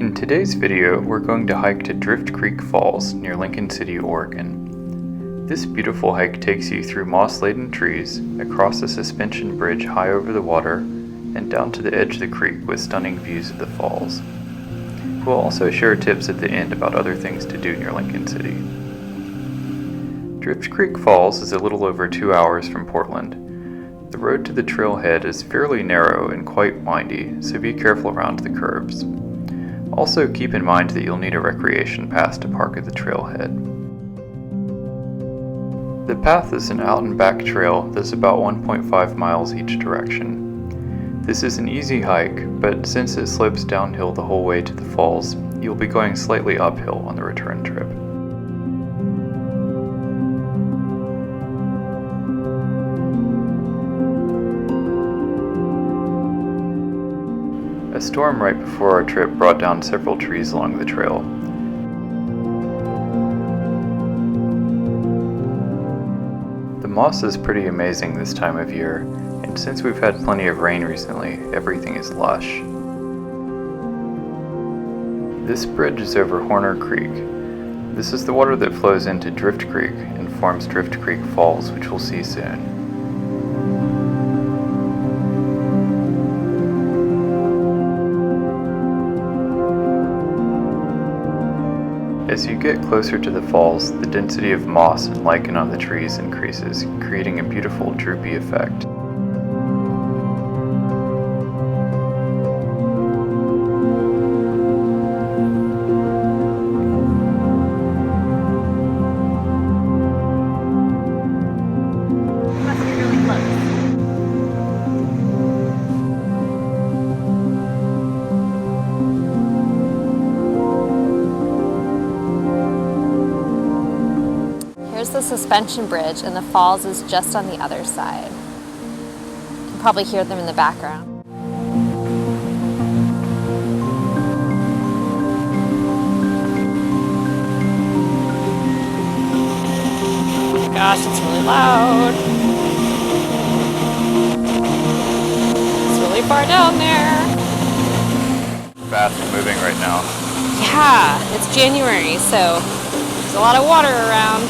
In today's video, we're going to hike to Drift Creek Falls near Lincoln City, Oregon. This beautiful hike takes you through moss-laden trees, across a suspension bridge high over the water, and down to the edge of the creek with stunning views of the falls. We'll also share tips at the end about other things to do near Lincoln City. Drift Creek Falls is a little over 2 hours from Portland. The road to the trailhead is fairly narrow and quite windy, so be careful around the curves. Also keep in mind that you'll need a recreation pass to park at the trailhead. The path is an out and back trail that's about 1.5 miles each direction. This is an easy hike, but since it slopes downhill the whole way to the falls, you'll be going slightly uphill on the return trip. A storm right before our trip brought down several trees along the trail. The moss is pretty amazing this time of year, and since we've had plenty of rain recently, everything is lush. This bridge is over Horner Creek. This is the water that flows into Drift Creek and forms Drift Creek Falls, which we'll see soon. As you get closer to the falls, the density of moss and lichen on the trees increases, creating a beautiful droopy effect. Here's the suspension bridge, and the falls is just on the other side. You can probably hear them in the background. Oh my gosh, it's really loud. It's really far down there. Fast moving right now. Yeah, it's January, so there's a lot of water around.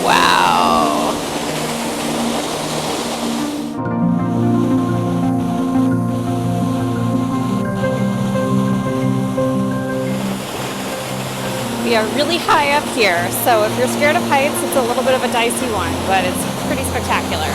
Wow. We are really high up here, so if you're scared of heights, it's a little bit of a dicey one, but it's pretty spectacular.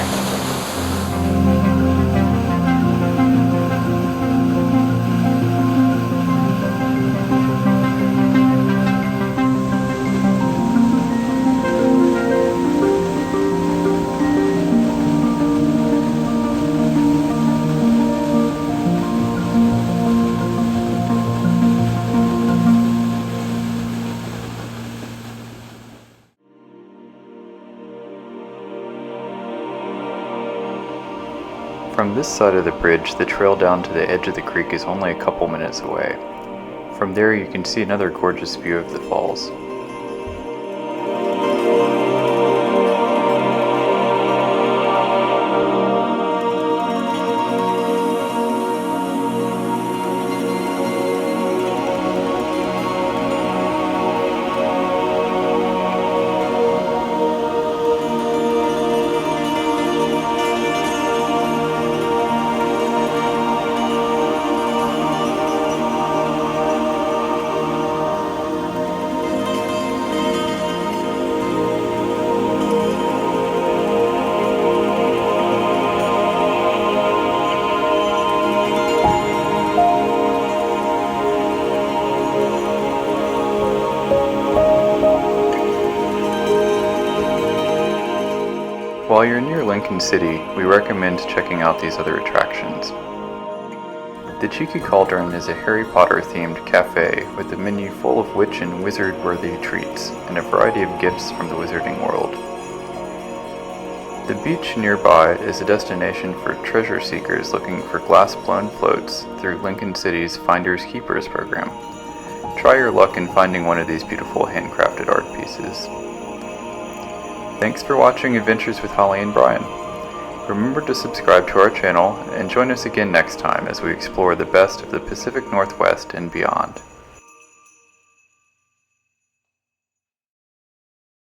From this side of the bridge, the trail down to the edge of the creek is only a couple minutes away. From there you can see another gorgeous view of the falls. While you're near Lincoln City, we recommend checking out these other attractions. The Cheeky Cauldron is a Harry Potter themed cafe with a menu full of witch and wizard worthy treats and a variety of gifts from the wizarding world. The beach nearby is a destination for treasure seekers looking for glass-blown floats through Lincoln City's Finders Keepers program. Try your luck in finding one of these beautiful handcrafted art pieces. Thanks for watching Adventures with Holly and Brian. Remember to subscribe to our channel and join us again next time as we explore the best of the Pacific Northwest and beyond.